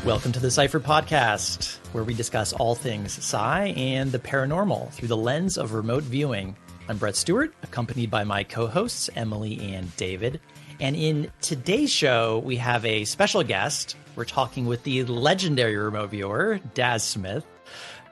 Welcome to the Cypher Podcast, where we discuss all things sci and the paranormal through the lens of remote viewing. I'm Brett Stewart, accompanied by my co-hosts, Emily and David. And in today's show, we have a special guest. We're talking with the legendary remote viewer, Daz Smith.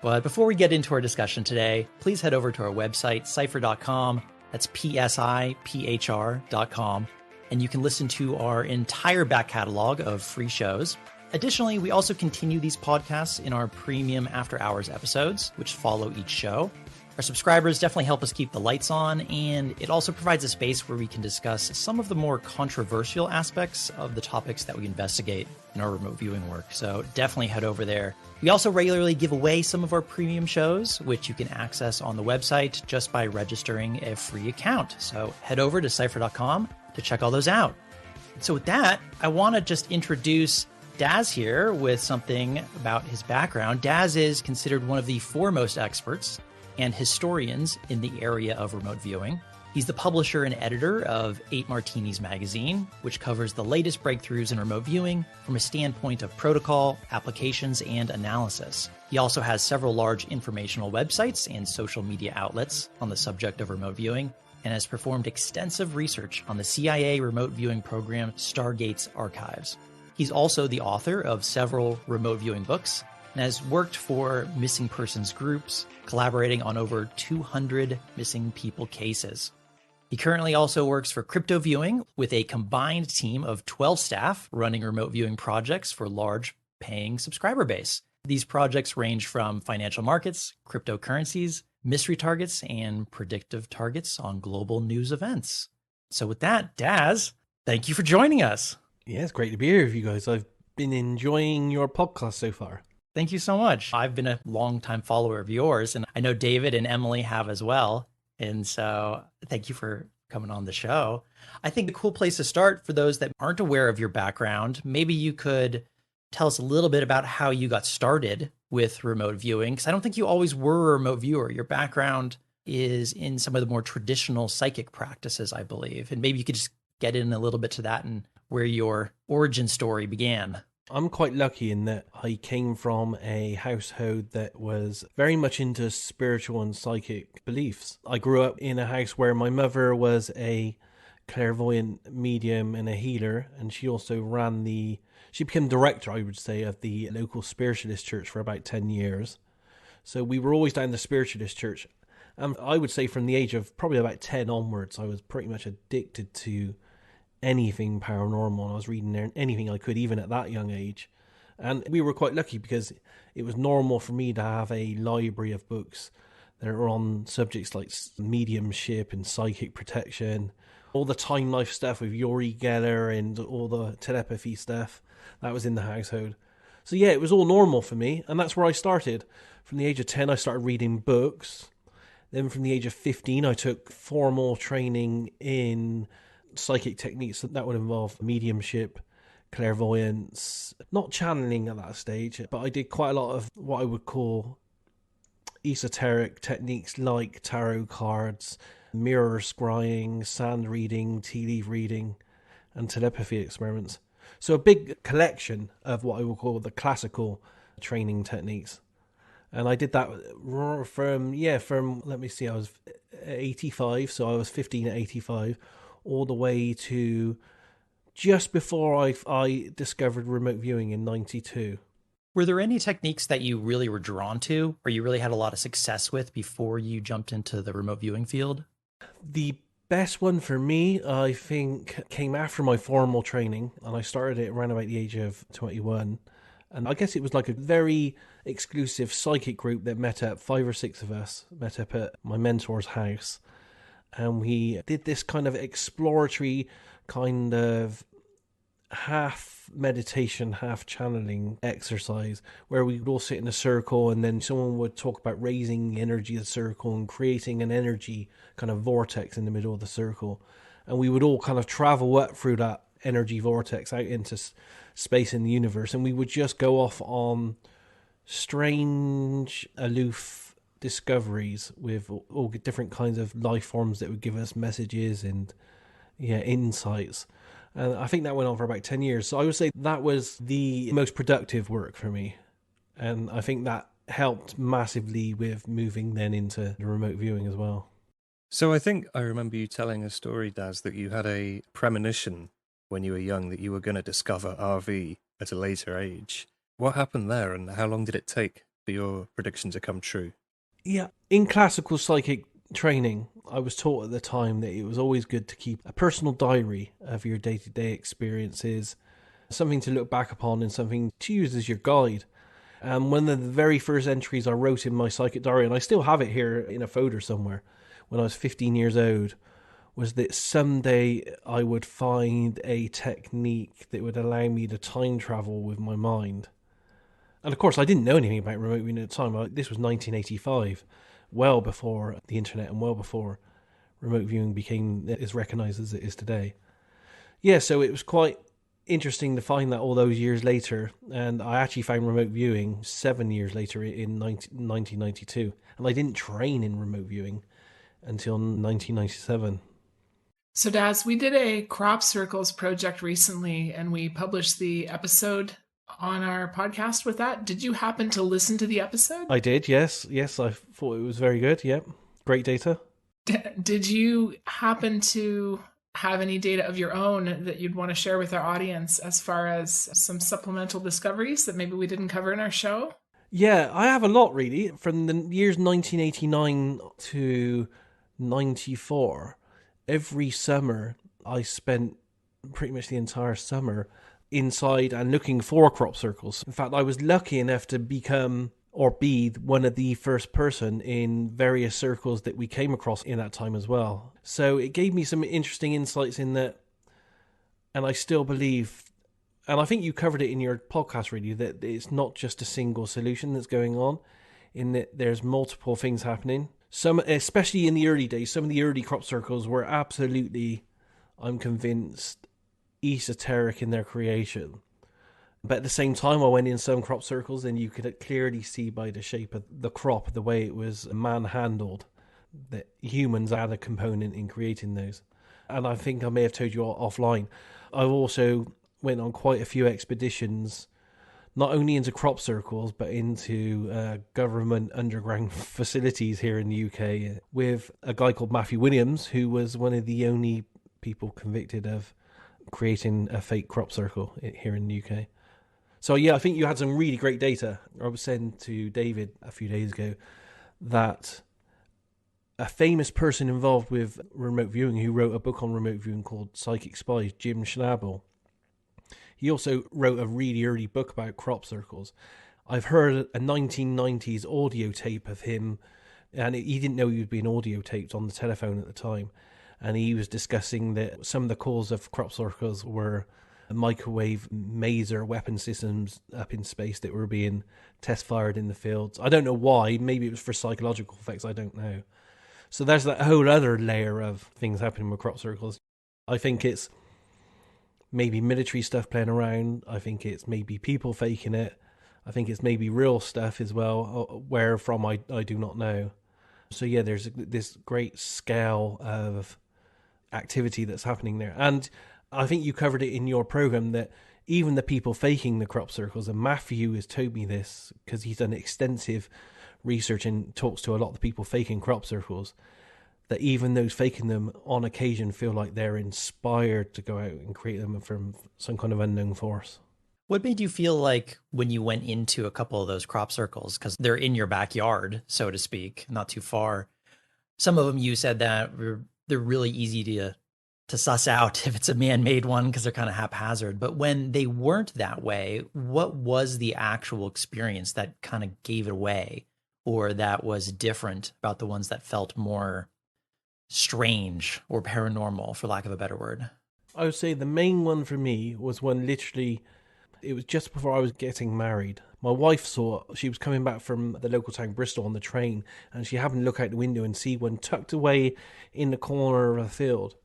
But before we get into our discussion today, please head over to our website, cypher.com. That's PSIPHR.com. And you can listen to our entire back catalog of free shows. Additionally, we also continue these podcasts in our premium after hours episodes, which follow each show. Our subscribers definitely help us keep the lights on, and it also provides a space where we can discuss some of the more controversial aspects of the topics that we investigate in our remote viewing work. So definitely head over there. We also regularly give away some of our premium shows, which you can access on the website just by registering a free account. So head over to cypher.com to check all those out. So with that, I want to just introduce Daz here with something about his background. Daz is considered one of the foremost experts and historians in the area of remote viewing. He's the publisher and editor of 8 Martinis magazine, which covers the latest breakthroughs in remote viewing from a standpoint of protocol, applications, and analysis. He also has several large informational websites and social media outlets on the subject of remote viewing, and has performed extensive research on the CIA remote viewing program Stargate's archives. He's also the author of several remote viewing books and has worked for missing persons groups, collaborating on over 200 missing people cases. He currently also works for Crypto Viewing with a combined team of 12 staff running remote viewing projects for large paying subscriber base. These projects range from financial markets, cryptocurrencies, mystery targets, and predictive targets on global news events. So with that, Daz, thank you for joining us. Yeah, it's great to be here with you guys. I've been enjoying your podcast so far. Thank you so much. I've been a longtime follower of yours, and I know David and Emily have as well. And so thank you for coming on the show. I think a cool place to start for those that aren't aware of your background, maybe you could tell us a little bit about how you got started with remote viewing, because I don't think you always were a remote viewer. Your background is in some of the more traditional psychic practices, I believe. And maybe you could just get in a little bit to that and where your origin story began. I'm quite lucky in that I came from a household that was very much into spiritual and psychic beliefs. I grew up in a house where my mother was a clairvoyant medium and a healer, and she also she became director, I would say, of the local spiritualist church for about 10 years. So we were always down the spiritualist church. And I would say from the age of probably about 10 onwards, I was pretty much addicted to anything paranormal. I was reading anything I could, even at that young age. And we were quite lucky because it was normal for me to have a library of books that are on subjects like mediumship and psychic protection, all the time life stuff with Uri Geller and all the telepathy stuff that was in the household. So yeah, it was all normal for me, and that's where I started. From the age of 10, I started reading books. Then from the age of 15, I took formal training in psychic techniques that would involve mediumship, clairvoyance, not channeling at that stage, but I did quite a lot of what I would call esoteric techniques like tarot cards, mirror scrying, sand reading, tea leaf reading, and telepathy experiments. So a big collection of what I would call the classical training techniques. And I did that from let me see, I was 85, so I was 15 at 85, all the way to just before I discovered remote viewing in 92. Were there any techniques that you really were drawn to, or you really had a lot of success with before you jumped into the remote viewing field? The best one for me, I think, came after my formal training, and I started it around about the age of 21. And I guess it was like a very exclusive psychic group that met up, 5 or 6 of us, met up at my mentor's house. And we did this kind of exploratory kind of half meditation, half channeling exercise where we would all sit in a circle, and then someone would talk about raising the energy of the circle and creating an energy kind of vortex in the middle of the circle. And we would all kind of travel up through that energy vortex out into space in the universe. And we would just go off on strange, aloof discoveries with all different kinds of life forms that would give us messages and insights. And I think that went on for about 10 years. So I would say that was the most productive work for me. And I think that helped massively with moving then into the remote viewing as well. So I think I remember you telling a story, Daz, that you had a premonition when you were young that you were going to discover RV at a later age. What happened there, and how long did it take for your prediction to come true? Yeah, in classical psychic training, I was taught at the time that it was always good to keep a personal diary of your day-to-day experiences, something to look back upon and something to use as your guide. And one of the very first entries I wrote in my psychic diary, and I still have it here in a folder somewhere, when I was 15 years old, was that someday I would find a technique that would allow me to time travel with my mind. And of course, I didn't know anything about remote viewing at the time. This was 1985, well before the internet and well before remote viewing became as recognised as it is today. Yeah, so it was quite interesting to find that all those years later. And I actually found remote viewing 7 years later in 1992. And I didn't train in remote viewing until 1997. So, Daz, we did a crop circles project recently, and we published the episode on our podcast with that. Did you happen to listen to the episode? I did, yes. Yes, I thought it was very good. Yep. Great data. Did you happen to have any data of your own that you'd want to share with our audience as far as some supplemental discoveries that maybe we didn't cover in our show? Yeah, I have a lot, really. From the years 1989 to 94, every summer I spent pretty much the entire summer inside and looking for crop circles. In fact, I was lucky enough to become or be one of the first person in various circles that we came across in that time as well. So it gave me some interesting insights in that, and I still believe, and I think you covered it in your podcast really, that it's not just a single solution that's going on, in that there's multiple things happening. Some, especially in the early days, some of the early crop circles were absolutely, I'm convinced, esoteric in their creation. But at the same time, I went in some crop circles and you could clearly see by the shape of the crop, the way it was man-handled, that humans had a component in creating those. And I think I may have told you offline, I've also went on quite a few expeditions, not only into crop circles, but into government underground facilities here in the UK with a guy called Matthew Williams, who was one of the only people convicted of creating a fake crop circle here in the UK. So yeah, I think you had some really great data. I was saying to David a few days ago that a famous person involved with remote viewing who wrote a book on remote viewing called Psychic Spies, Jim Schnabel, he also wrote a really early book about crop circles. I've heard a 1990s audio tape of him, and he didn't know he was being audio taped on the telephone at the time. And he was discussing that some of the cause of crop circles were microwave maser weapon systems up in space that were being test fired in the fields. I don't know why. Maybe it was for psychological effects. I don't know. So there's that whole other layer of things happening with crop circles. I think it's maybe military stuff playing around. I think it's maybe people faking it. I think it's maybe real stuff as well. Where from, I do not know. So yeah, there's this great scale of activity that's happening there. And I think you covered it in your program that even the people faking the crop circles, and Matthew has told me this because he's done extensive research and talks to a lot of the people faking crop circles, that even those faking them on occasion feel like they're inspired to go out and create them from some kind of unknown force. What made you feel like when you went into a couple of those crop circles, because they're in your backyard, so to speak, not too far? Some of them you said that they're really easy to suss out if it's a man-made one because they're kind of haphazard. But when they weren't that way, what was the actual experience that kind of gave it away, or that was different about the ones that felt more strange or paranormal, for lack of a better word? I would say the main one for me was when literally it was just before I was getting married. My wife saw, she was coming back from the local town, Bristol, on the train, and she happened to look out the window and see one tucked away in the corner of a field.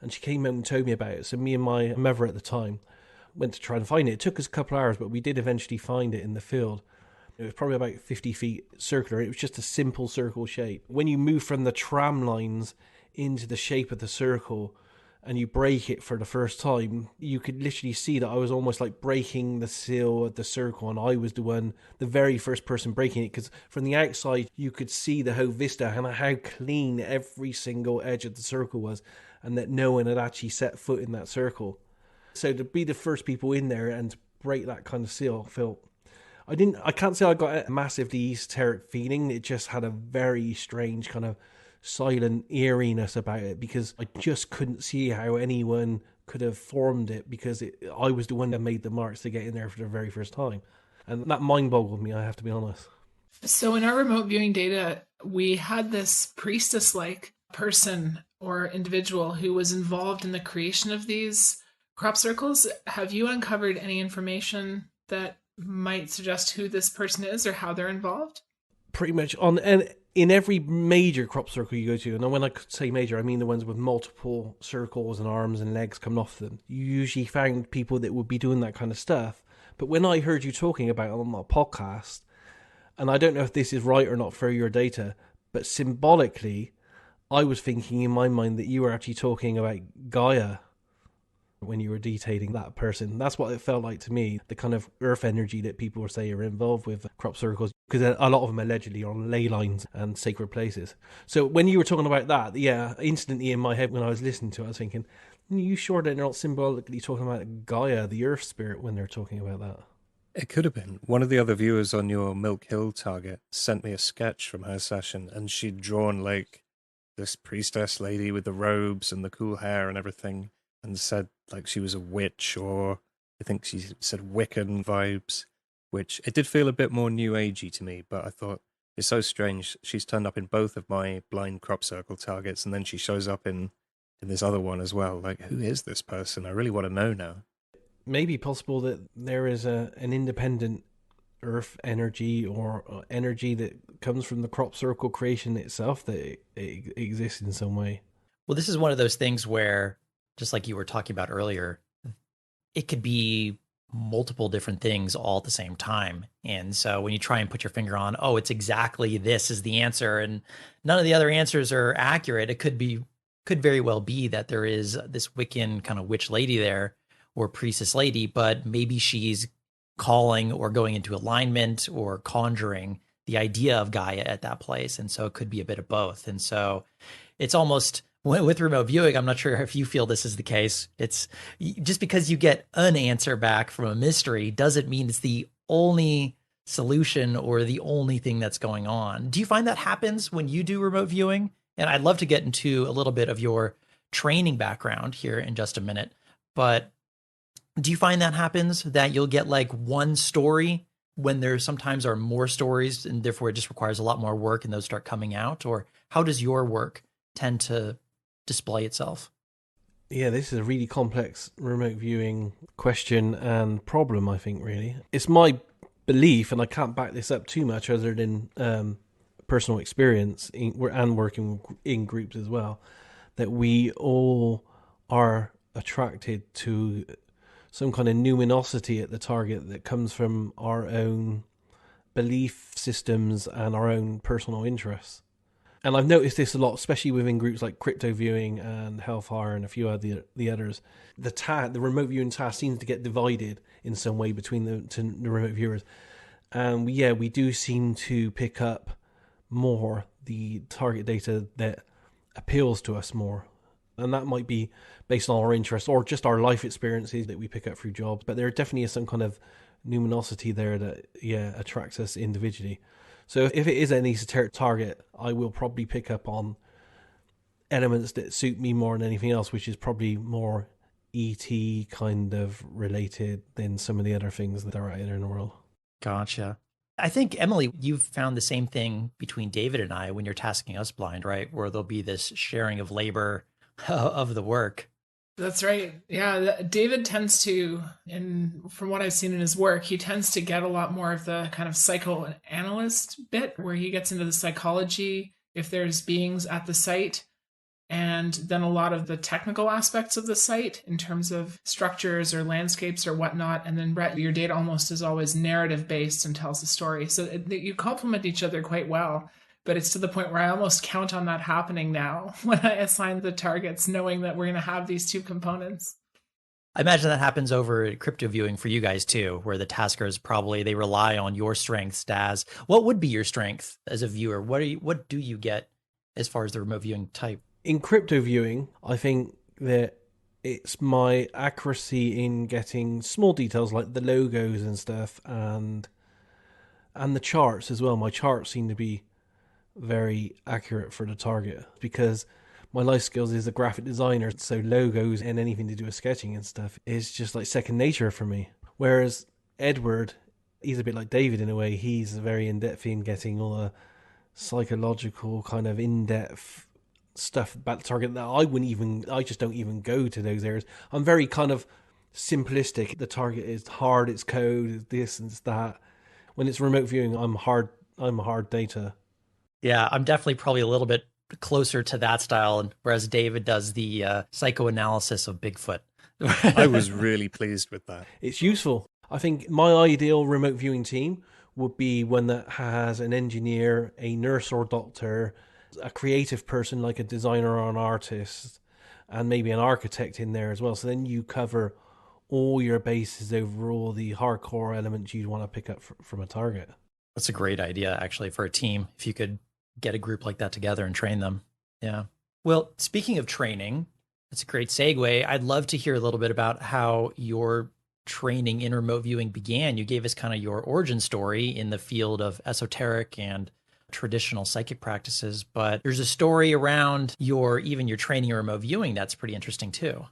And she came home and told me about it. So me and my mother at the time went to try and find it. It took us a couple of hours, but we did eventually find it in the field. It was probably about 50 feet circular. It was just a simple circle shape. When you move from the tram lines into the shape of the circle, and you break it for the first time, you could literally see that I was almost like breaking the seal of the circle, and I was the very first person breaking it, because from the outside you could see the whole vista and how clean every single edge of the circle was, and that no one had actually set foot in that circle. So to be the first people in there and to break that kind of seal felt... I can't say I got a massively esoteric feeling. It just had a very strange kind of silent eeriness about it, because I just couldn't see how anyone could have formed it, because I was the one that made the marks to get in there for the very first time. And that mind boggled me, I have to be honest. So in our remote viewing data, we had this priestess-like person or individual who was involved in the creation of these crop circles. Have you uncovered any information that might suggest who this person is or how they're involved? Pretty much in every major crop circle you go to, and when I say major, I mean the ones with multiple circles and arms and legs coming off them, you usually found people that would be doing that kind of stuff. But when I heard you talking about it on my podcast, and I don't know if this is right or not for your data, but symbolically, I was thinking in my mind that you were actually talking about Gaia when you were detailing that person. That's what it felt like to me, the kind of earth energy that people say are involved with crop circles, because a lot of them allegedly are on ley lines and sacred places. So when you were talking about that, yeah, instantly in my head when I was listening to it, I was thinking, are you sure they're not symbolically talking about Gaia, the earth spirit, when they're talking about that? It could have been. One of the other viewers on your Milk Hill target sent me a sketch from her session, and she'd drawn like this priestess lady with the robes and the cool hair and everything, and said like she was a witch, or I think she said Wiccan vibes, which it did feel a bit more new agey to me, but I thought it's so strange. She's turned up in both of my blind crop circle targets, and then she shows up in this other one as well. Like, who is this person? I really want to know now. Maybe possible that there is an independent earth energy or energy that comes from the crop circle creation itself, that it exists in some way. Well, this is one of those things where, just like you were talking about earlier, it could be multiple different things all at the same time. And so when you try and put your finger on, oh, it's exactly this is the answer, and none of the other answers are accurate, it could very well be that there is this Wiccan kind of witch lady there, or priestess lady, but maybe she's calling or going into alignment or conjuring the idea of Gaia at that place. And so it could be a bit of both. And so it's almost, with remote viewing, I'm not sure if you feel this is the case. It's just because you get an answer back from a mystery doesn't mean it's the only solution or the only thing that's going on. Do you find that happens when you do remote viewing? And I'd love to get into a little bit of your training background here in just a minute, but do you find that happens, that you'll get like one story when there sometimes are more stories and therefore it just requires a lot more work and those start coming out? Or how does your work tend to display itself? Yeah, this is a really complex remote viewing question and problem, I think, really. It's my belief, and I can't back this up too much other than personal experience and working in groups as well, that we all are attracted to some kind of numinosity at the target that comes from our own belief systems and our own personal interests. And I've noticed this a lot, especially within groups like Crypto Viewing and Hellfire and a few of the others. The remote viewing task seems to get divided in some way between the remote viewers. And we do seem to pick up more the target data that appeals to us more. And that might be based on our interests or just our life experiences that we pick up through jobs. But there definitely is some kind of numinosity there that, attracts us individually. So if it is an esoteric target, I will probably pick up on elements that suit me more than anything else, which is probably more ET kind of related than some of the other things that are out there in the world. Gotcha. I think, Emily, you've found the same thing between David and I when you're tasking us blind, right? Where there'll be this sharing of labor of the work. That's right. Yeah, David tends to, and from what I've seen in his work, he tends to get a lot more of the kind of psychoanalyst bit, where he gets into the psychology, if there's beings at the site, and then a lot of the technical aspects of the site in terms of structures or landscapes or whatnot. And then Brett, your data almost is always narrative based and tells a story. So you complement each other quite well. but it's to the point where I almost count on that happening now when I assign the targets, knowing that we're going to have these two components. I imagine that happens over at crypto viewing for you guys too, where the taskers probably they rely on your strengths. Daz, what would be your strength as a viewer? What do you get as far as the remote viewing type? In crypto viewing, I think that it's my accuracy in getting small details like the logos and stuff, and the charts as well. My charts seem to be very accurate for the target because my life skills is a graphic designer, so logos and anything to do with sketching and stuff is just like second nature for me. Whereas Edward, he's a bit like David in a way. He's very in-depth in getting all the psychological kind of in-depth stuff about the target that I just don't even go to those areas. I'm very kind of simplistic. The target is hard, it's code, it's this and it's that. When it's remote viewing, I'm hard data. Yeah, I'm definitely probably a little bit closer to that style, and whereas David does the psychoanalysis of Bigfoot. I was really pleased with that. It's useful. I think my ideal remote viewing team would be one that has an engineer, a nurse or doctor, a creative person like a designer or an artist, and maybe an architect in there as well. So then you cover all your bases over all the hardcore elements you'd want to pick up from a target. That's a great idea, actually, for a team, if you could get a group like that together and train them. Yeah. Well, speaking of training, that's a great segue. I'd love to hear a little bit about how your training in remote viewing began. You gave us kind of your origin story in the field of esoteric and traditional psychic practices, but there's a story around your training in remote viewing that's pretty interesting too.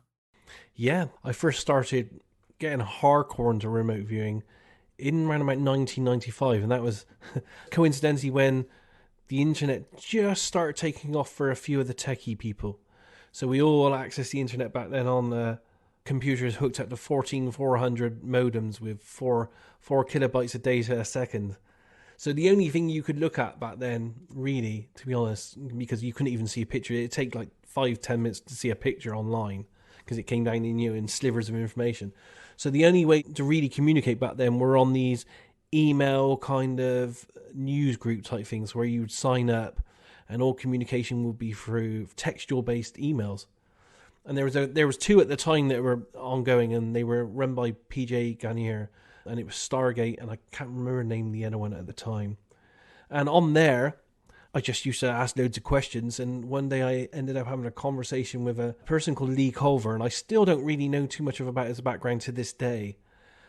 Yeah, I first started getting hardcore into remote viewing in around about 1995, and that was coincidentally when the internet just started taking off for a few of the techie people. So we all accessed the internet back then on the computers hooked up to 14400 modems with 4 kilobytes of data a second. So the only thing you could look at back then, really, to be honest, because you couldn't even see a picture, it'd take like 5-10 minutes to see a picture online because it came down in slivers of information. So the only way to really communicate back then were on these email kind of news group type things where you would sign up and all communication would be through textual based emails. And there was two at the time that were ongoing, and they were run by PJ Ganier, and it was Stargate, and I can't remember the name of the other one at the time. And on there, I just used to ask loads of questions, and one day I ended up having a conversation with a person called Lee Culver, and I still don't really know too much about his background to this day.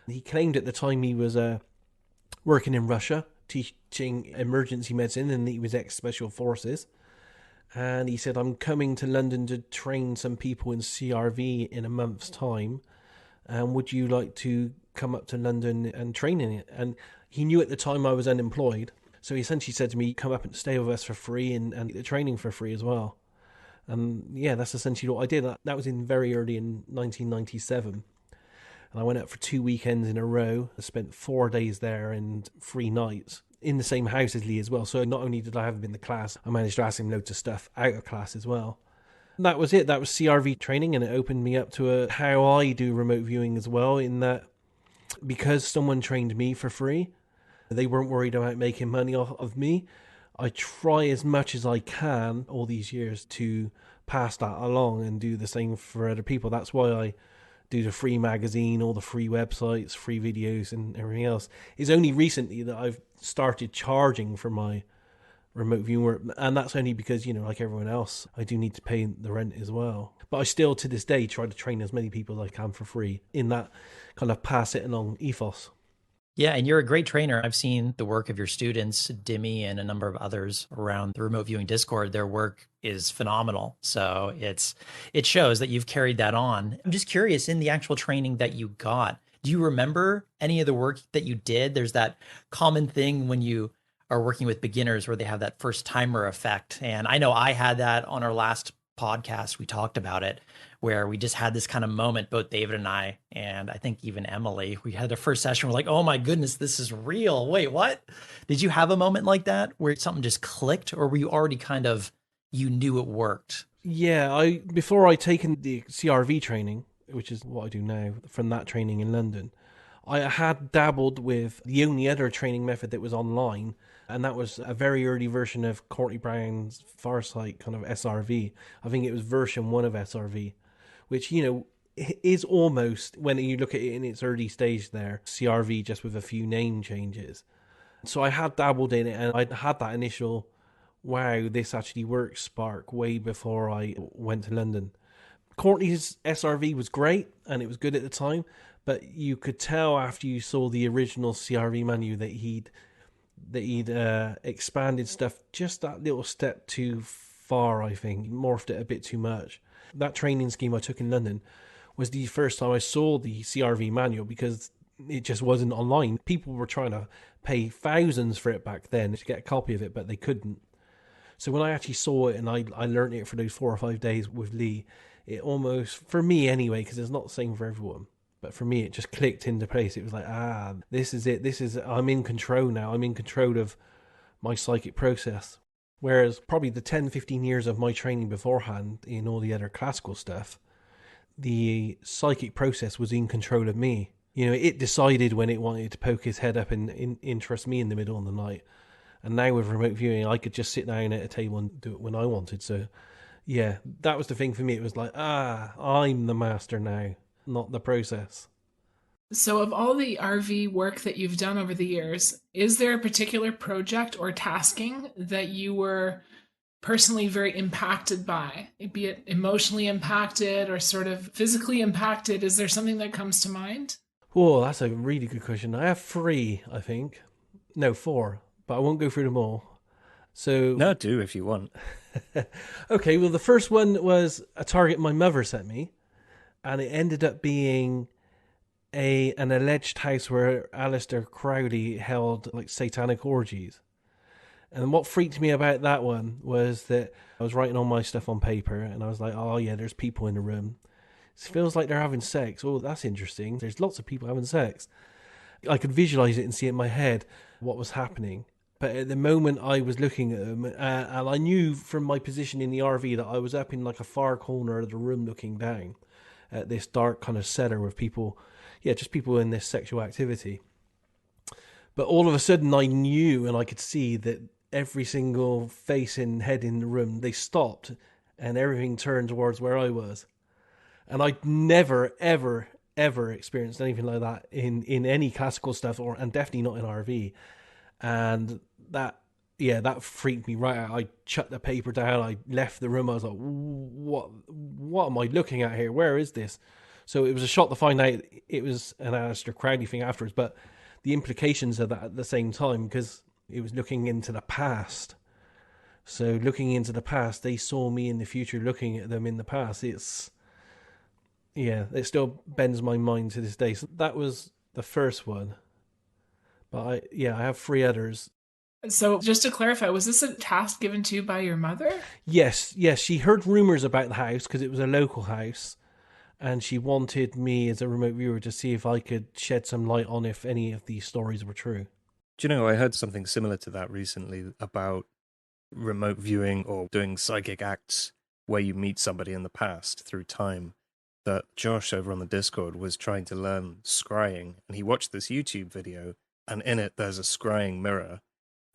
He claimed at the time he was working in Russia, teaching emergency medicine, and he was ex-special forces. And he said, I'm coming to London to train some people in CRV in a month's time. And would you like to come up to London and train in it? And he knew at the time I was unemployed. So he essentially said to me, come up and stay with us for free and get the training for free as well. And yeah, that's essentially what I did. That was in very early in 1997. And I went out for 2 weekends in a row. I spent 4 days there and 3 nights in the same house as Lee as well. So not only did I have him in the class, I managed to ask him loads of stuff out of class as well. And that was it. That was CRV training, and it opened me up to how I do remote viewing as well, in that because someone trained me for free, they weren't worried about making money off of me. I try as much as I can all these years to pass that along and do the same for other people. That's why I do the free magazine, all the free websites, free videos and everything else. It's only recently that I've started charging for my remote viewing work, and that's only because, like everyone else, I do need to pay the rent as well. But I still, to this day, try to train as many people as I can for free in that kind of pass it along ethos. Yeah, and you're a great trainer. I've seen the work of your students, Dimmy and a number of others around the remote viewing Discord. Their work is phenomenal. So it shows that you've carried that on. I'm just curious, in the actual training that you got, do you remember any of the work that you did? There's that common thing when you are working with beginners where they have that first timer effect. And I know I had that on our last podcast. We talked about it, where we just had this kind of moment, both David and I think even Emily, we had the first session. We're like, oh my goodness, this is real. Wait, what? Did you have a moment like that where something just clicked, or were you already you knew it worked? Yeah, before I taken the CRV training, which is what I do now, from that training in London, I had dabbled with the only other training method that was online, and that was a very early version of Courtney Brown's Farsight kind of SRV. I think it was version 1 of SRV, which, you know, is almost, when you look at it in its early stage there, CRV just with a few name changes. So I had dabbled in it, and I had that initial, wow, this actually works spark way before I went to London. Courtney's SRV was great, and it was good at the time, but you could tell after you saw the original CRV menu that he'd expanded stuff just that little step too far, I think. Morphed it a bit too much. That training scheme I took in London was the first time I saw the CRV manual, because it just wasn't online. People were trying to pay thousands for it back then to get a copy of it, but they couldn't. So when I actually saw it and I learned it for those 4 or 5 days with Lee, it almost, for me anyway, because it's not the same for everyone, but for me it just clicked into place. It was like, this is it. I'm in control now. I'm in control of my psychic process. Whereas probably the 10, 15 years of my training beforehand in all the other classical stuff, the psychic process was in control of me. You know, it decided when it wanted to poke his head up and interest me in the middle of the night. And now with remote viewing, I could just sit down at a table and do it when I wanted. So, yeah, that was the thing for me. It was like, I'm the master now, not the process. So of all the RV work that you've done over the years, is there a particular project or tasking that you were personally very impacted by, be it emotionally impacted or sort of physically impacted? Is there something that comes to mind? Oh, that's a really good question. I have 3, I think. No, 4, but I won't go through them all. So No, do if you want. Okay, well, the first one was a target my mother sent me, and it ended up being an alleged house where Aleister Crowley held like satanic orgies. And what freaked me about that one was that I was writing all my stuff on paper, and I was like, oh yeah, there's people in the room. It feels like they're having sex. Oh, that's interesting. There's lots of people having sex. I could visualize it and see it in my head what was happening. But at the moment I was looking at them, and I knew from my position in the RV that I was up in like a far corner of the room looking down at this dark kind of cellar with people, just people in this sexual activity. But all of a sudden I knew and I could see that every single face and head in the room, they stopped and everything turned towards where I was. And I'd never, ever, ever experienced anything like that in any classical stuff, and definitely not in RV. And that freaked me right out. I shut the paper down. I left the room. I was like, what am I looking at here? Where is this? So it was a shock to find out it was an Aleister Crowley thing afterwards, but the implications of that at the same time, because it was looking into the past. So looking into the past, they saw me in the future looking at them in the past. It still bends my mind to this day. So that was the first one. But I have 3 others. So just to clarify, was this a task given to you by your mother? Yes. She heard rumors about the house because it was a local house. And she wanted me as a remote viewer to see if I could shed some light on if any of these stories were true. Do you know, I heard something similar to that recently about remote viewing or doing psychic acts where you meet somebody in the past through time. That Josh over on the Discord was trying to learn scrying, and he watched this YouTube video, and in it there's a scrying mirror.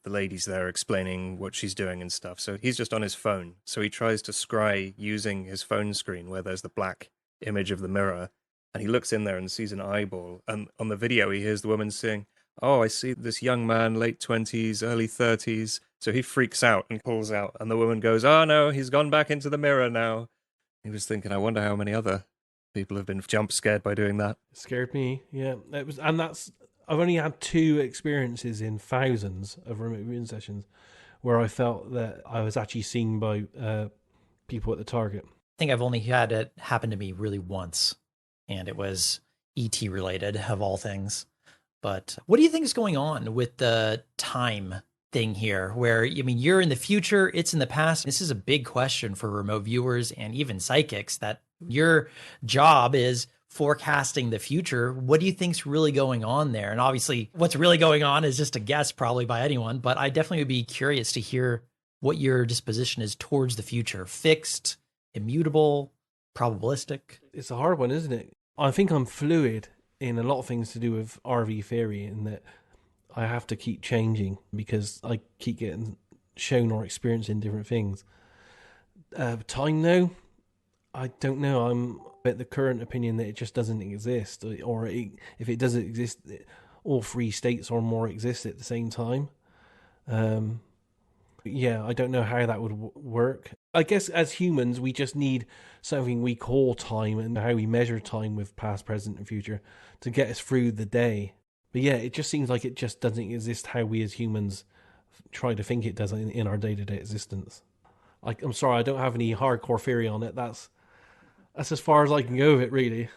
The lady's there explaining what she's doing and stuff. So he's just on his phone. So he tries to scry using his phone screen where there's the black image of the mirror, and he looks in there and sees an eyeball, and on the video he hears the woman saying, oh, I see this young man, late 20s, early 30s. So he freaks out and pulls out, and the woman goes, oh no, he's gone back into the mirror now. He was thinking, I wonder how many other people have been jump scared by doing that. It scared me, yeah. I've only had 2 experiences in thousands of remote viewing sessions where I felt that I was actually seen by people at the target. I think I've only had it happen to me really once, and it was ET related, of all things. But what do you think is going on with the time thing here, where, I mean, you're in the future, it's in the past? This is a big question for remote viewers and even psychics, that your job is forecasting the future. What do you think's really going on there? And obviously what's really going on is just a guess probably by anyone, but I definitely would be curious to hear what your disposition is towards the future. Fixed, immutable, probabilistic? It's a hard one, isn't it? I think I'm fluid in a lot of things to do with RV theory, in that I have to keep changing because I keep getting shown or experiencing different things. Time though, I don't know. I'm at the current opinion that it just doesn't exist, or if it doesn't exist, all three states or more exist at the same time. Yeah, I don't know how that would work. I guess as humans, we just need something we call time and how we measure time with past, present, and future to get us through the day. But yeah, it just seems like it just doesn't exist how we as humans try to think it does in our day-to-day existence. I'm sorry, I don't have any hardcore theory on it. That's as far as I can go with it, really.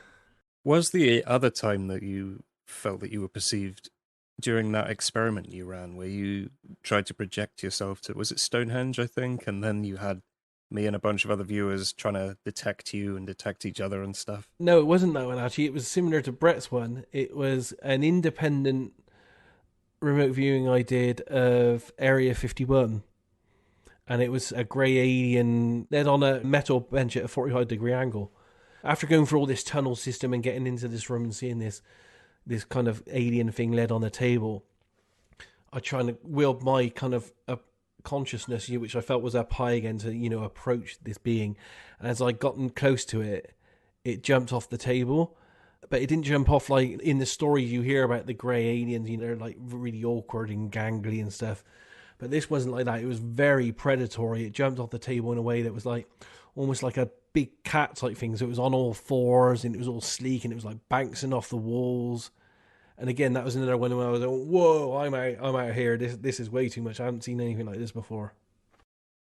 Was the other time that you felt that you were perceived during that experiment you ran, where you tried to project yourself to, was it Stonehenge, I think? And then you had me and a bunch of other viewers trying to detect you and detect each other and stuff? No, it wasn't that one, actually. It was similar to Brett's one. It was an independent remote viewing I did of Area 51. And it was a grey alien led on a metal bench at a 45-degree angle. After going through all this tunnel system and getting into this room and seeing this kind of alien thing led on a table, I tried to wield my kind of consciousness, which I felt was up high again, to approach this being. And as I gotten close to it, it jumped off the table. But it didn't jump off like in the stories you hear about the grey aliens, like really awkward and gangly and stuff. But this wasn't like that. It was very predatory. It jumped off the table in a way that was like almost like a big cat type thing. So it was on all fours and it was all sleek and it was like bouncing off the walls. And again, that was another one where I was like, whoa, I'm out here. This is way too much. I haven't seen anything like this before.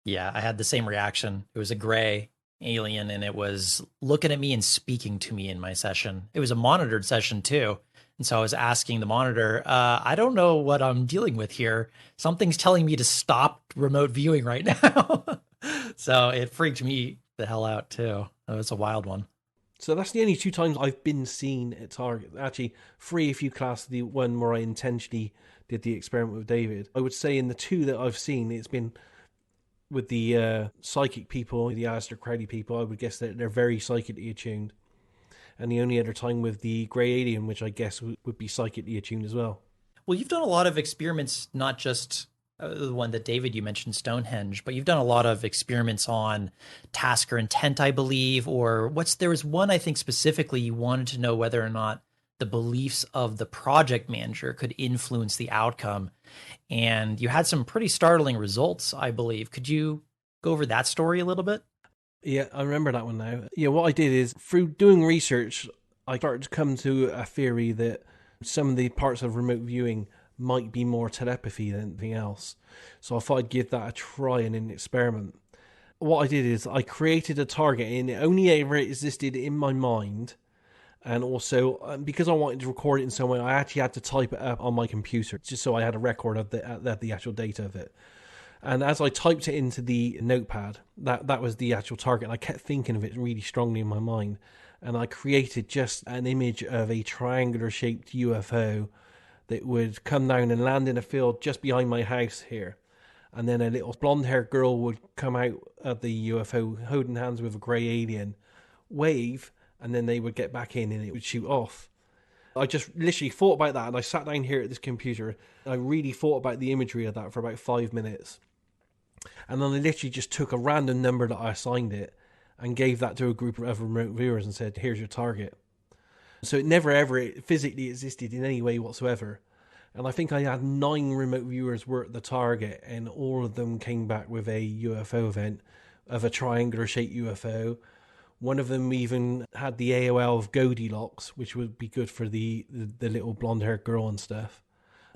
Yeah, I had the same reaction. It was a gray alien and it was looking at me and speaking to me in my session. It was a monitored session too. And so I was asking the monitor, I don't know what I'm dealing with here. Something's telling me to stop remote viewing right now. So it freaked me the hell out too. It was a wild one. So that's the only 2 times I've been seen at Target. Actually, 3 if you class the one where I intentionally did the experiment with David. I would say in the 2 that I've seen, it's been with the psychic people, the Aleister Crowley people. I would guess that they're very psychically attuned. And the only other time with the grey alien, which I guess would be psychically attuned as well. Well, you've done a lot of experiments, not just the one that David, you mentioned, Stonehenge, but you've done a lot of experiments on task or intent, I believe, or there was one, I think specifically you wanted to know whether or not the beliefs of the project manager could influence the outcome. And you had some pretty startling results, I believe. Could you go over that story a little bit? Yeah, I remember that one now. Yeah, what I did is, through doing research, I started to come to a theory that some of the parts of remote viewing might be more telepathy than anything else. So I thought I'd give that a try in an experiment. What I did is I created a target, and it only ever existed in my mind. And also, because I wanted to record it in some way, I actually had to type it up on my computer, just so I had a record of the actual data of it. And as I typed it into the notepad, that was the actual target. And I kept thinking of it really strongly in my mind. And I created just an image of a triangular-shaped UFO that would come down and land in a field just behind my house here. And then a little blonde-haired girl would come out of the UFO holding hands with a grey alien, wave, and then they would get back in and it would shoot off. I just literally thought about that, and I sat down here at this computer and I really thought about the imagery of that for about 5 minutes. And then I literally just took a random number that I assigned it and gave that to a group of remote viewers and said, here's your target. So it never ever physically existed in any way whatsoever. And I think I had 9 remote viewers were at the target, and all of them came back with a UFO event of a triangular shaped UFO. One of them even had the AOL of Goldilocks, which would be good for the little blonde haired girl and stuff.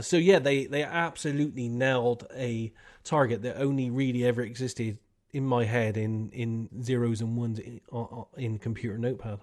So yeah, they absolutely nailed a target that only really ever existed in my head in zeros and ones in computer notepad.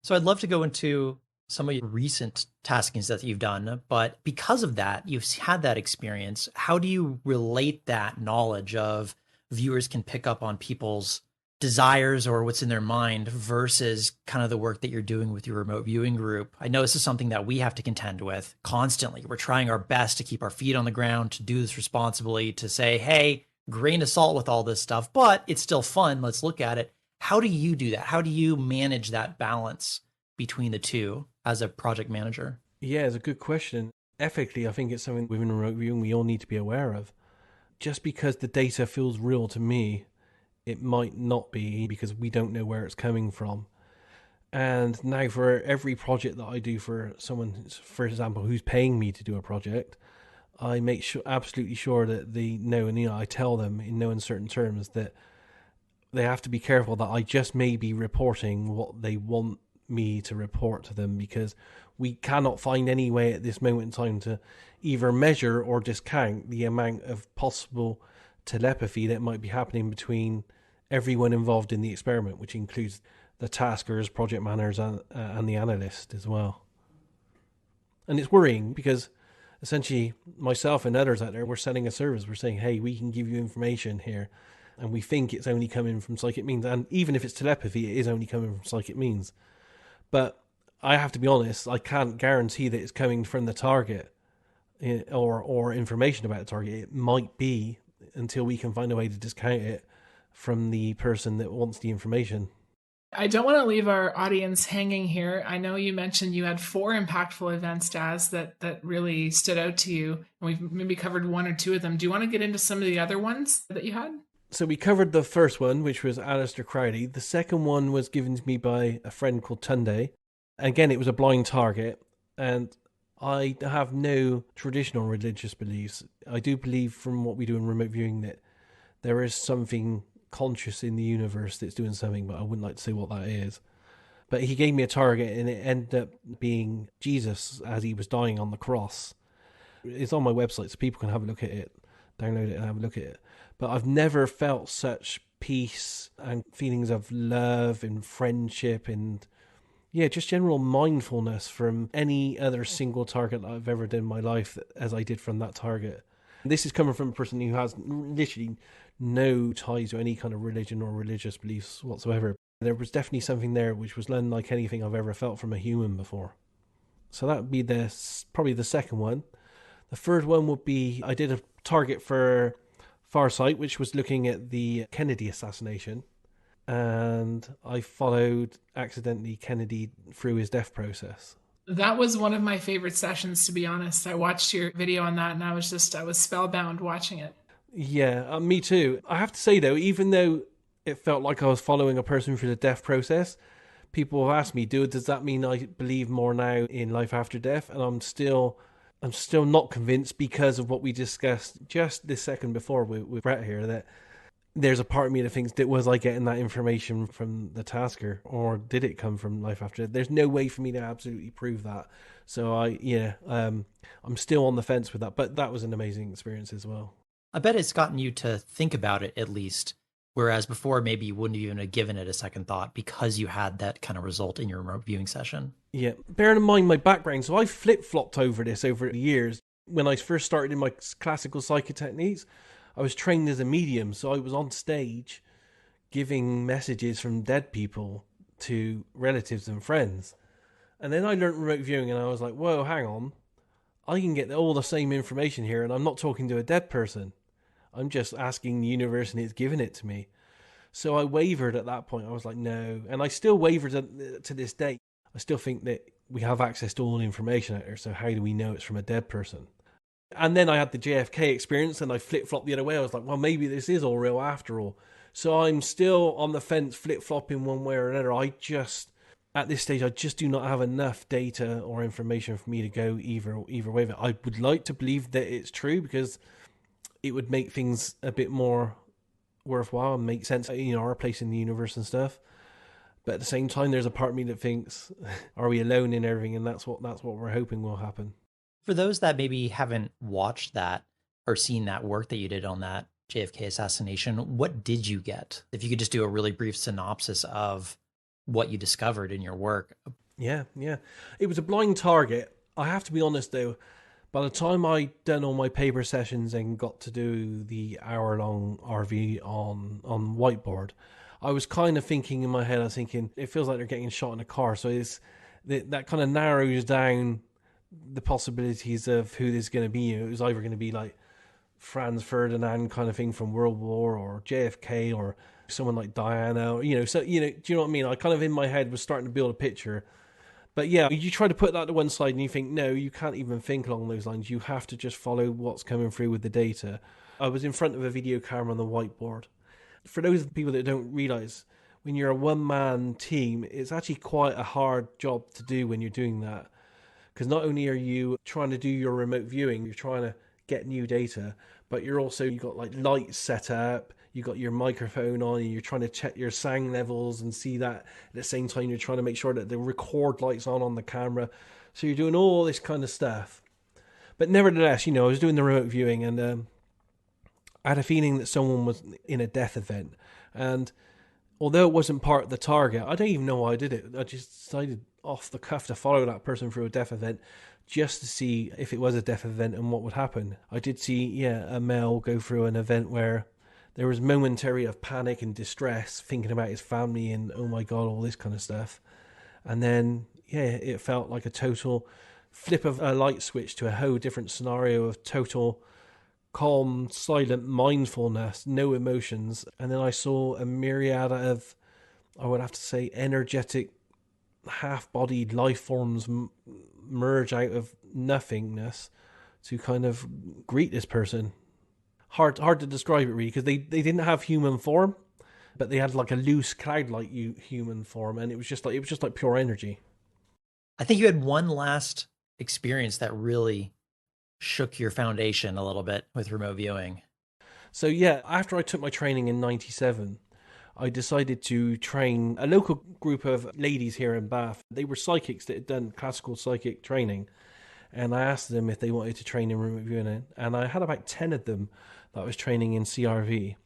So I'd love to go into some of your recent taskings that you've done, but because of that, you've had that experience. How do you relate that knowledge of viewers can pick up on people's desires or what's in their mind versus kind of the work that you're doing with your remote viewing group? I know this is something that we have to contend with constantly. We're trying our best to keep our feet on the ground, to do this responsibly, to say, hey, grain of salt with all this stuff, but it's still fun. Let's look at it. How do you do that? How do you manage that balance between the two? as a project manager? Yeah, it's a good question. Ethically, I think it's something within remote viewing we all need to be aware of. Just because the data feels real to me, it might not be, because we don't know where it's coming from. And now for every project that I do for someone, for example, who's paying me to do a project, I make sure, absolutely sure that they know, and I tell them in no uncertain terms that they have to be careful that I just may be reporting what they want me to report to them, because we cannot find any way at this moment in time to either measure or discount the amount of possible telepathy that might be happening between everyone involved in the experiment, which includes the taskers, project managers, and the analyst as well. And it's worrying because essentially myself and others out there, we're selling a service. We're saying, hey, we can give you information here, and we think it's only coming from psychic means. And even if it's telepathy, it is only coming from psychic means. But I have to be honest, I can't guarantee that it's coming from the target or information about the target. It might be, until we can find a way to discount it from the person that wants the information. I don't want to leave our audience hanging here. I know you mentioned you had 4 impactful events, Daz, that really stood out to you. And we've maybe covered 1 or 2 of them. Do you want to get into some of the other ones that you had? So we covered the first one, which was Alistair Crowley. The second one was given to me by a friend called Tunde. Again, it was a blind target. And I have no traditional religious beliefs. I do believe, from what we do in remote viewing, that there is something conscious in the universe that's doing something, but I wouldn't like to say what that is. But he gave me a target, and it ended up being Jesus as he was dying on the cross. It's on my website, so people can have a look at it, download it and have a look at it. But I've never felt such peace and feelings of love and friendship and, yeah, just general mindfulness from any other single target that I've ever done in my life as I did from that target. This is coming from a person who has literally no ties to any kind of religion or religious beliefs whatsoever. There was definitely something there which was unlike anything I've ever felt from a human before. So that would be probably the second one. The third one would be, I did a target for Farsight, which was looking at the Kennedy assassination. And I followed, accidentally, Kennedy through his death process. That was one of my favorite sessions, to be honest. I watched your video on that, and I was spellbound watching it. Yeah, me too. I have to say, though, even though it felt like I was following a person through the death process, people have asked me, does that mean I believe more now in life after death? And I'm still not convinced, because of what we discussed just this second before with Brett here, that there's a part of me that thinks, was I getting that information from the tasker, or did it come from life after death? There's no way for me to absolutely prove that. So I'm still on the fence with that, but that was an amazing experience as well. I bet it's gotten you to think about it, at least, whereas before maybe you wouldn't even have given it a second thought because you had that kind of result in your remote viewing session. Yeah, bearing in mind my background, so I flip-flopped over this over the years. When I first started in my classical psychic techniques, I was trained as a medium, so I was on stage giving messages from dead people to relatives and friends. And then I learned remote viewing, and I was like, whoa, hang on. I can get all the same information here, and I'm not talking to a dead person. I'm just asking the universe, and it's giving it to me. So I wavered at that point. I was like, no. And I still wavered to this day. I still think that we have access to all the information out there, so how do we know it's from a dead person? And then I had the JFK experience, and I flip-flopped the other way. I was like, well, maybe this is all real after all. So I'm still on the fence, flip-flopping one way or another. At this stage, I just do not have enough data or information for me to go either way of it. I would like to believe that it's true, because it would make things a bit more worthwhile and make sense, our place in the universe and stuff. But at the same time, there's a part of me that thinks, are we alone in everything? And that's what we're hoping will happen. For those that maybe haven't watched that or seen that work that you did on that JFK assassination, what did you get? If you could just do a really brief synopsis of what you discovered in your work. Yeah. It was a blind target. I have to be honest, though, by the time I'd done all my paper sessions and got to do the hour-long RV on whiteboard, I was kind of thinking in my head, it feels like they're getting shot in a car. So that kind of narrows down the possibilities of who this is going to be. It was either going to be like Franz Ferdinand kind of thing from World War, or JFK, or someone like Diana, do you know what I mean? I kind of in my head was starting to build a picture, But yeah, you try to put that to one side and you think, no, you can't even think along those lines. You have to just follow what's coming through with the data. I was in front of a video camera on the whiteboard. For those people that don't realize, when you're a one-man team, it's actually quite a hard job to do when you're doing that. Because not only are you trying to do your remote viewing, you're trying to get new data, but you've got like lights set up, you've got your microphone on, and you're trying to check your sound levels and see that. At the same time, you're trying to make sure that the record light's on the camera. So you're doing all this kind of stuff. But nevertheless, I was doing the remote viewing, and I had a feeling that someone was in a death event. And although it wasn't part of the target, I don't even know why I did it. I just decided off the cuff to follow that person through a death event just to see if it was a death event and what would happen. I did see, a male go through an event where there was momentary of panic and distress, thinking about his family and, oh my God, all this kind of stuff. And then, it felt like a total flip of a light switch to a whole different scenario of total calm, silent mindfulness, no emotions. And then I saw a myriad of, I would have to say, energetic, half-bodied life forms merge out of nothingness to kind of greet this person. Hard to describe it really, because they didn't have human form, but they had like a loose cloud-like human form, and it was just like pure energy. I think you had one last experience that really shook your foundation a little bit with remote viewing. So yeah, after I took my training in 97, I decided to train a local group of ladies here in Bath. They were psychics that had done classical psychic training. And I asked them if they wanted to train in remote viewing. And I had about 10 of them that I was training in CRV.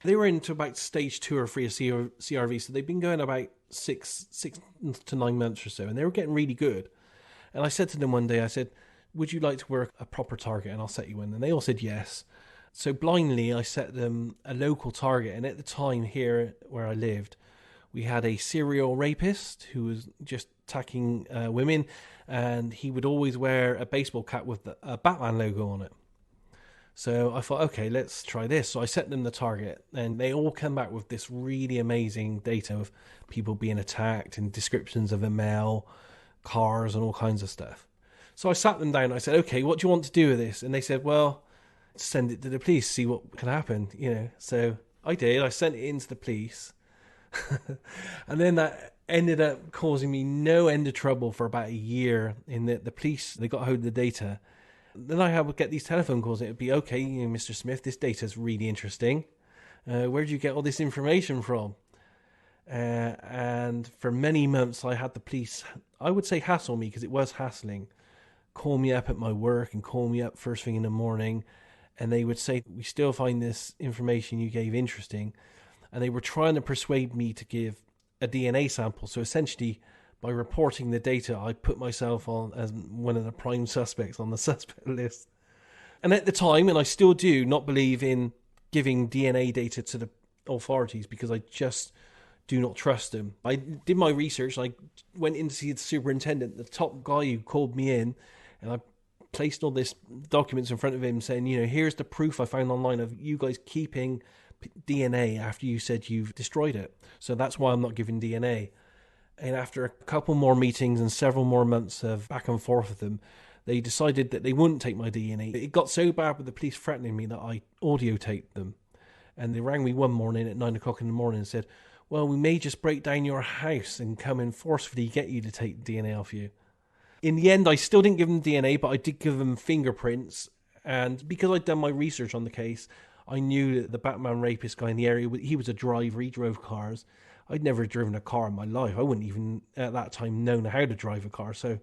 They were into about stage 2 or 3 of CRV. So they'd been going about 6 to 9 months or so. And they were getting really good. And I said to them one day, I said, would you like to work a proper target and I'll set you in? And they all said yes. So blindly, I set them a local target. And at the time here where I lived, we had a serial rapist who was just attacking women. And he would always wear a baseball cap with a Batman logo on it. So I thought, okay, let's try this. So I set them the target. And they all came back with this really amazing data of people being attacked and descriptions of a male, cars and all kinds of stuff. So I sat them down and I said, okay, what do you want to do with this? And they said, well, send it to the police, see what can happen, So I did. I sent it into the police. And then that ended up causing me no end of trouble for about a year in that the police, they got hold of the data. Then I would get these telephone calls. It would be, okay, Mr. Smith, this data is really interesting. Where did you get all this information from? And for many months, I had the police, I would say hassle me because it was hassling, call me up at my work and call me up first thing in the morning. And they would say, we still find this information you gave interesting. And they were trying to persuade me to give a DNA sample. So essentially, by reporting the data, I put myself on as one of the prime suspects on the suspect list. And at the time, and I still do, not believe in giving DNA data to the authorities because I just do not trust them. I did my research. I went in to see the superintendent, the top guy who called me in, and I placed all these documents in front of him saying, here's the proof I found online of you guys keeping DNA after you said you've destroyed it. So that's why I'm not giving DNA. And after a couple more meetings and several more months of back and forth with them, they decided that they wouldn't take my DNA. It got so bad with the police threatening me that I audio taped them. And they rang me one morning at 9 o'clock in the morning and said, well, we may just break down your house and come and forcefully get you to take DNA off you. In the end, I still didn't give them DNA, but I did give them fingerprints. And because I'd done my research on the case, I knew that the Batman rapist guy in the area, he was a driver, he drove cars. I'd never driven a car in my life. I wouldn't even at that time known how to drive a car. So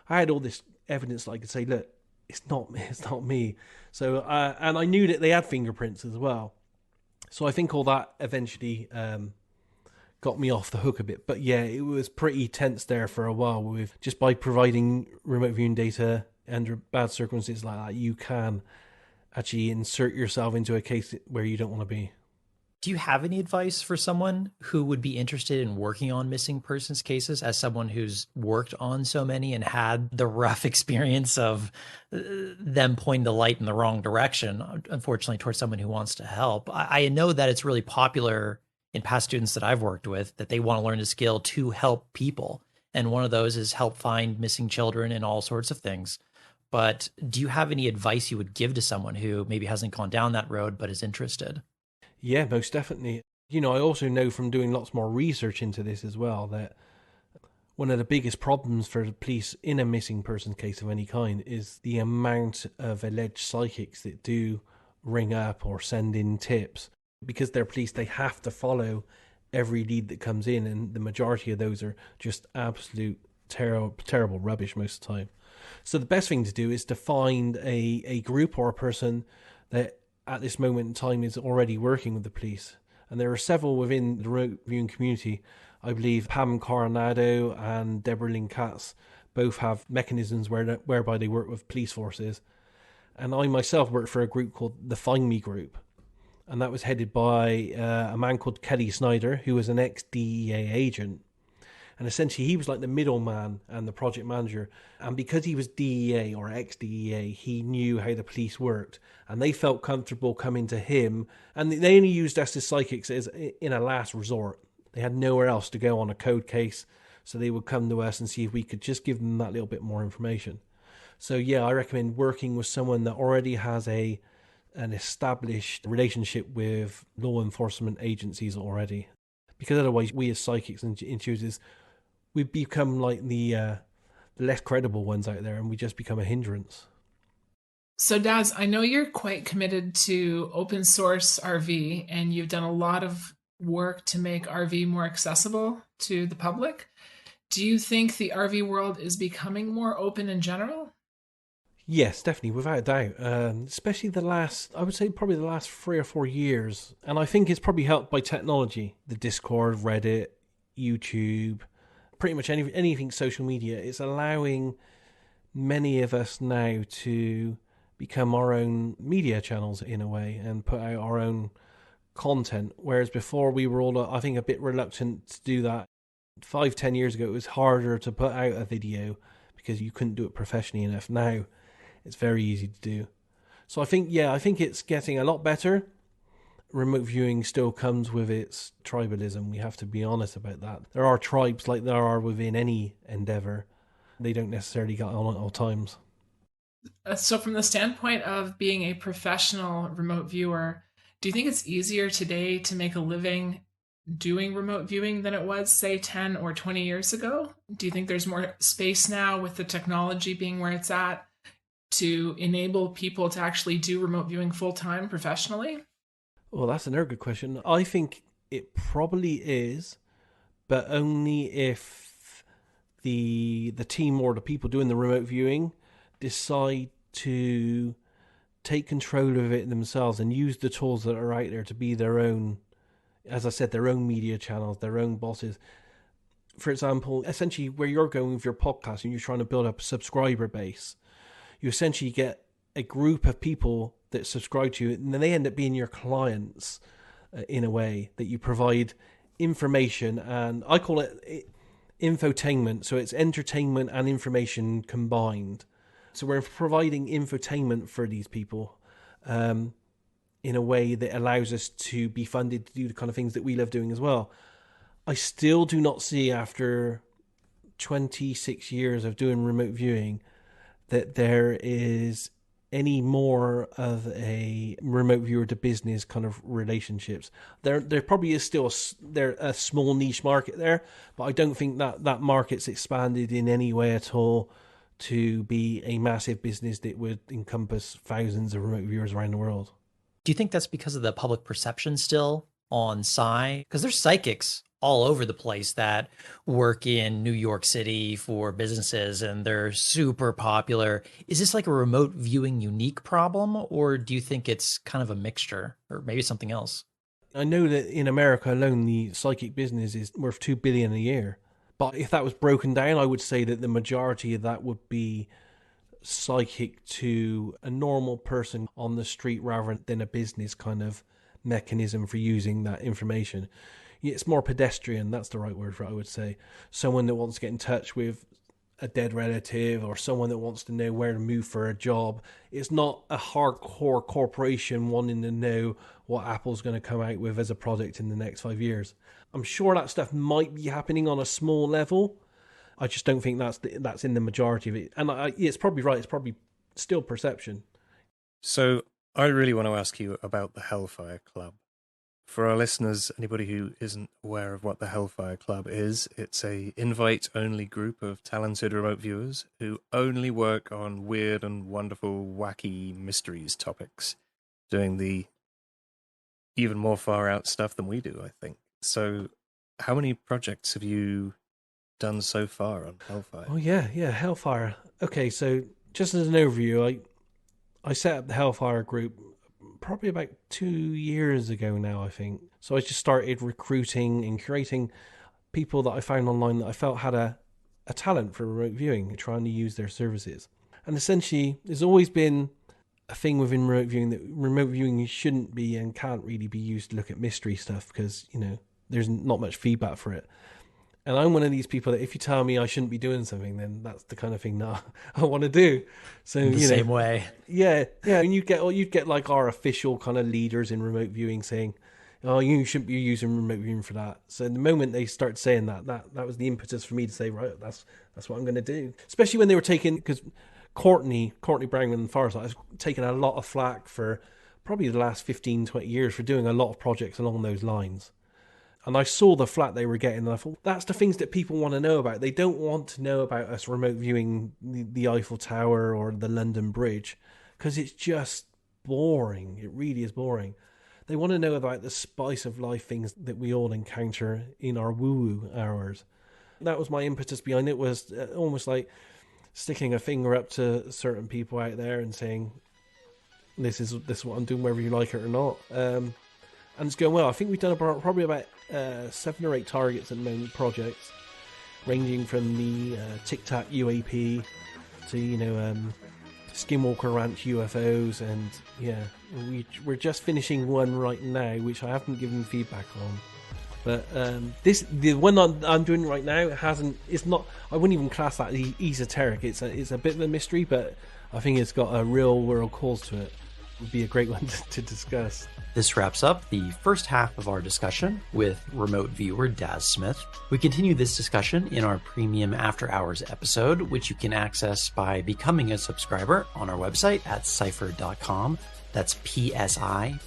I had all this evidence that I could say, look, it's not me. So, and I knew that they had fingerprints as well. So I think all that eventually got me off the hook a bit. But yeah, it was pretty tense there for a while with just by providing remote viewing data under bad circumstances like that, you can actually insert yourself into a case where you don't want to be. Do you have any advice for someone who would be interested in working on missing persons cases, as someone who's worked on so many and had the rough experience of them pointing the light in the wrong direction, unfortunately, towards someone who wants to help? I know that it's really popular in past students that I've worked with that they want to learn the skill to help people. And one of those is help find missing children and all sorts of things. But do you have any advice you would give to someone who maybe hasn't gone down that road but is interested? Yeah, most definitely. I also know from doing lots more research into this as well that one of the biggest problems for the police in a missing person case of any kind is the amount of alleged psychics that do ring up or send in tips. Because they're police, they have to follow every lead that comes in, and the majority of those are just absolute terrible rubbish most of the time. So the best thing to do is to find a group or a person that at this moment in time is already working with the police. And there are several within the remote viewing community. I believe Pam Coronado and Deborah Lynn Katz both have mechanisms whereby they work with police forces. And I myself worked for a group called the Find Me Group. And that was headed by a man called Kelly Snyder, who was an ex-DEA agent. And essentially, he was like the middleman and the project manager. And because he was DEA or ex-DEA, he knew how the police worked. And they felt comfortable coming to him. And they only used us as psychics as in a last resort. They had nowhere else to go on a code case. So they would come to us and see if we could just give them that little bit more information. So yeah, I recommend working with someone that already has an established relationship with law enforcement agencies already. Because otherwise, we as psychics and intuitors, we become like the less credible ones out there, and we just become a hindrance. So Daz, I know you're quite committed to open source RV, and you've done a lot of work to make RV more accessible to the public. Do you think the RV world is becoming more open in general? Yes, definitely, without a doubt. Especially I would say probably the last 3 or 4 years. And I think it's probably helped by technology. The Discord, Reddit, YouTube, pretty much anything social media. It's allowing many of us now to become our own media channels in a way and put out our own content. Whereas before we were all, I think, a bit reluctant to do that. 5-10 years ago, it was harder to put out a video because you couldn't do it professionally enough. Now, it's very easy to do. So I think it's getting a lot better. Remote viewing still comes with its tribalism. We have to be honest about that. There are tribes like there are within any endeavor. They don't necessarily get on at all times. So from the standpoint of being a professional remote viewer, do you think it's easier today to make a living doing remote viewing than it was, say, 10 or 20 years ago? Do you think there's more space now with the technology being where it's at to enable people to actually do remote viewing full-time professionally? Well, that's another good question. I think it probably is, but only if the team or the people doing the remote viewing decide to take control of it themselves and use the tools that are out there to be their own, as I said, their own media channels, their own bosses. For example, essentially where you're going with your podcast and you're trying to build up a subscriber base, you essentially get a group of people that subscribe to you, and then they end up being your clients in a way that you provide information, and I call it infotainment. So it's entertainment and information combined. So we're providing infotainment for these people in a way that allows us to be funded to do the kind of things that we love doing as well. I still do not see, after 26 years of doing remote viewing, that there is any more of a remote viewer to business kind of relationships. There probably is still a small niche market there, but I don't think that market's expanded in any way at all to be a massive business that would encompass thousands of remote viewers around the world. Do you think that's because of the public perception still on Psy? Because there's psychics all over the place that work in New York City for businesses, and they're super popular. Is this like a remote viewing unique problem, or do you think it's kind of a mixture, or maybe something else? I know that in America alone, the psychic business is worth $2 billion a year. But if that was broken down, I would say that the majority of that would be psychic to a normal person on the street rather than a business kind of mechanism for using that information. It's more pedestrian, that's the right word for it, I would say. Someone that wants to get in touch with a dead relative or someone that wants to know where to move for a job. It's not a hardcore corporation wanting to know what Apple's going to come out with as a product in the next 5 years. I'm sure that stuff might be happening on a small level, I just don't think that's in the majority of it. And it's probably right. It's probably still perception. So I really want to ask you about the Hellfire Club. For our listeners, anybody who isn't aware of what the Hellfire Club is, it's a invite-only group of talented remote viewers who only work on weird and wonderful, wacky mysteries topics, doing the even more far-out stuff than we do, I think. So how many projects have you done so far on Hellfire? Oh, yeah, Hellfire. Okay, so just as an overview, I set up the Hellfire Group probably about 2 years ago now, I think. So I just started recruiting and curating people that I found online that I felt had a talent for remote viewing, trying to use their services. And essentially, there's always been a thing within remote viewing that remote viewing shouldn't be and can't really be used to look at mystery stuff because, there's not much feedback for it. And I'm one of these people that if you tell me I shouldn't be doing something, then that's the kind of thing that I want to do. So the same way. Yeah. And you'd get like our official kind of leaders in remote viewing saying, "Oh, you shouldn't be using remote viewing for that." So the moment they start saying that was the impetus for me to say, right, that's what I'm going to do. Especially when they were taking, because Courtney Brown and Farsight has taken a lot of flack for probably the last 15, 20 years for doing a lot of projects along those lines. And I saw the flat they were getting, and I thought, that's the things that people want to know about. They don't want to know about us remote viewing the Eiffel Tower or the London Bridge, because it's just boring. It really is boring. They want to know about the spice of life things that we all encounter in our woo-woo hours. That was my impetus behind it, was almost like sticking a finger up to certain people out there and saying, this is what I'm doing, whether you like it or not. And it's going well. I think we've done probably about 7 or 8 targets at the moment, projects, ranging from the Tic Tac UAP to, Skinwalker Ranch UFOs, and we're just finishing one right now, which I haven't given feedback on. But the one I'm doing right now it's not. I wouldn't even class that esoteric. It's a bit of a mystery, but I think it's got a real world cause to it. Would be a great one to discuss. This wraps up the first half of our discussion with remote viewer Daz Smith. We continue this discussion in our premium after hours episode, which you can access by becoming a subscriber on our website at cypher.com. That's PSIPHR.com.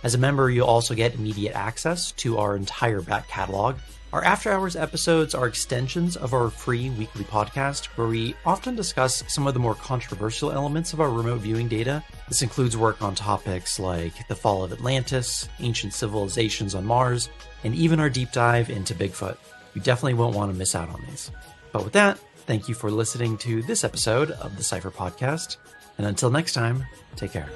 As a member, you'll also get immediate access to our entire back catalog. Our After Hours episodes are extensions of our free weekly podcast, where we often discuss some of the more controversial elements of our remote viewing data. This includes work on topics like the fall of Atlantis, ancient civilizations on Mars, and even our deep dive into Bigfoot. You definitely won't want to miss out on these. But with that, thank you for listening to this episode of the Cypher Podcast. And until next time, take care.